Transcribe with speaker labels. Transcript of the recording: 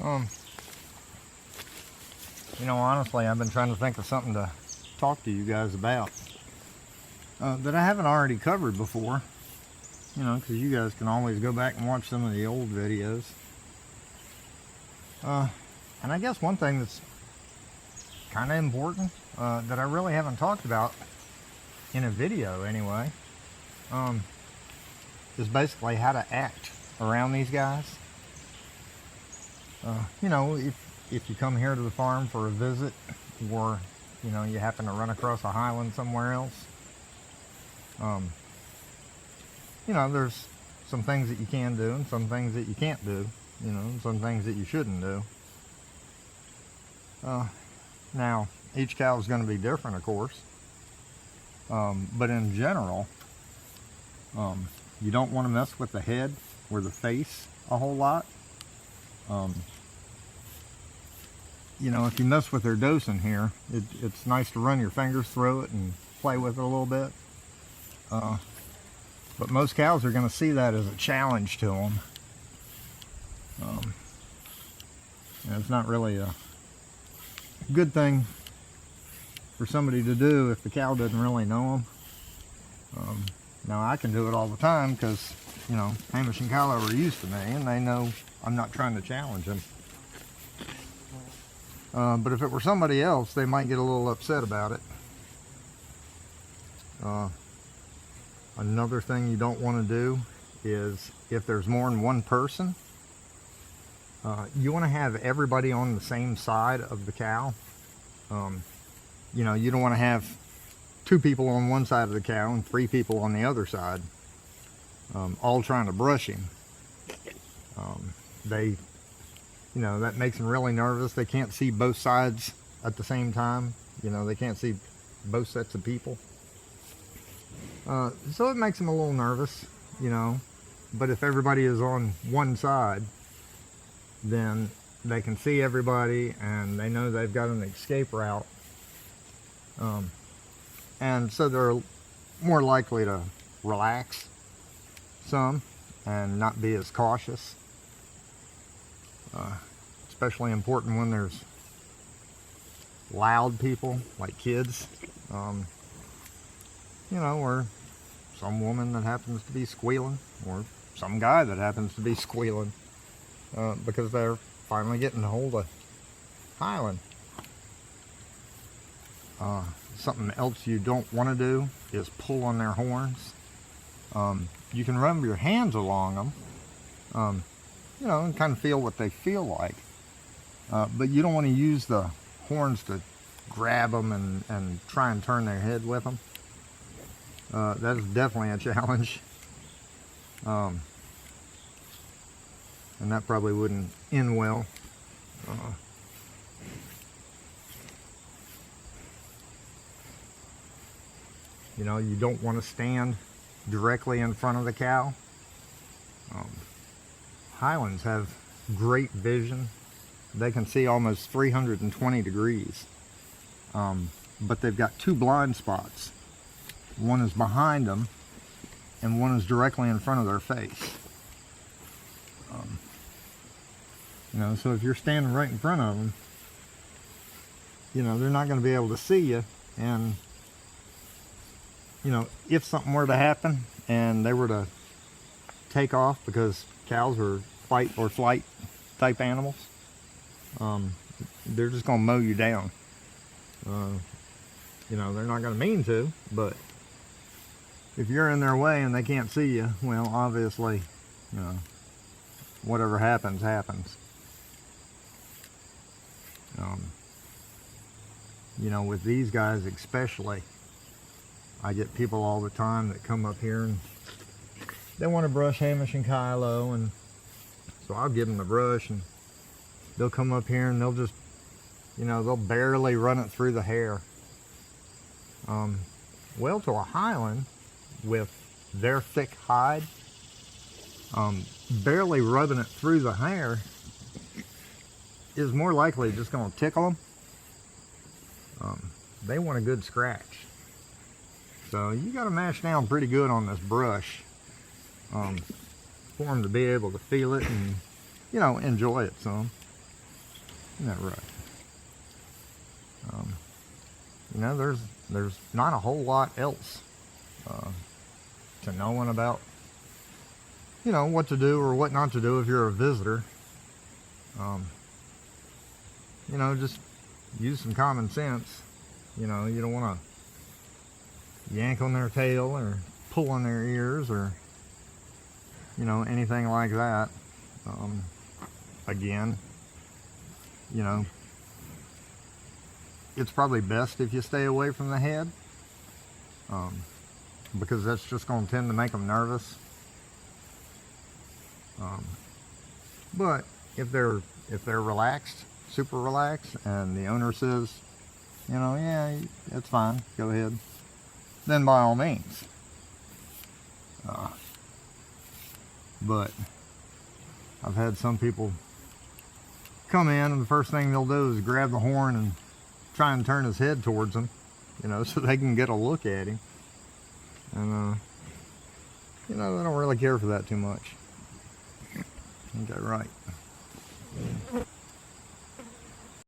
Speaker 1: You know, honestly, I've been trying to think of something to talk to you guys about that I haven't already covered before. You know, because you guys can always go back and watch some of the old videos. And I guess one thing that's kind of important that I really haven't talked about in a video anyway is basically how to act around these guys. You know, if you come here to the farm for a visit, or you know, you happen to run across a highland somewhere else, you know, there's some things that you can do and some things that you can't do, you know, and some things that you shouldn't do. Now, each cow is going to be different, of course, but in general, you don't want to mess with the head or the face a whole lot. You know, if you mess with their dosing here, it's nice to run your fingers through it and play with it a little bit. But most cows are going to see that as a challenge to them. And it's not really a good thing for somebody to do if the cow doesn't really know them. Now I can do it all the time because, you know, Hamish and Kylo are used to me and they know I'm not trying to challenge them. But if it were somebody else, they might get a little upset about it. Another thing you don't want to do is if there's more than one person, you want to have everybody on the same side of the cow. You know, you don't want to have 2 people on one side of the cow and 3 people on the other side, all trying to brush him. You know, that makes them really nervous. They can't see both sides at the same time. You know, they can't see both sets of people. So it makes them a little nervous, you know. But if everybody is on one side, then they can see everybody and they know they've got an escape route. And so they're more likely to relax some and not be as cautious. Especially important when there's loud people like kids, you know, or some woman that happens to be squealing, or some guy that happens to be squealing because they're finally getting hold of highland. Something else you don't want to do is pull on their horns. You can run your hands along them, you know, and kind of feel what they feel like. But you don't want to use the horns to grab them and try and turn their head with them. That is definitely a challenge. And that probably wouldn't end well. You know, you don't want to stand directly in front of the cow. Highlands have great vision. They can see almost 320 degrees. But they've got 2 blind spots. One is behind them and one is directly in front of their face. You know, so if you're standing right in front of them, you know, they're not going to be able to see you. And, you know, if something were to happen and they were to take off, because cows are fight or flight type animals, they're just going to mow you down. You know, they're not going to mean to, but if you're in their way and they can't see you, well, obviously, you know, whatever happens, happens. You know, with these guys especially, I get people all the time that come up here and they want to brush Hamish and Kylo, and so I'll give them the brush and they'll come up here and they'll just, you know, they'll barely run it through the hair. Well, to a highland with their thick hide, barely rubbing it through the hair is more likely just going to tickle them. They want a good scratch. So you got to mash down pretty good on this brush for them to be able to feel it and, you know, enjoy it some. Isn't that right? You know, there's not a whole lot else to knowing about, you know, what to do or what not to do if you're a visitor. You know, just use some common sense. You know, you don't want to yank on their tail or pull on their ears or, you know, anything like that. Again, you know, it's probably best if you stay away from the head, because that's just going to tend to make them nervous. But if they're relaxed, super relaxed, and the owner says, you know, yeah, it's fine, go ahead, then by all means. But I've had some people come in and the first thing they'll do is grab the horn and try and turn his head towards them, you know, so they can get a look at him. And, you know, they don't really care for that too much. Okay, right.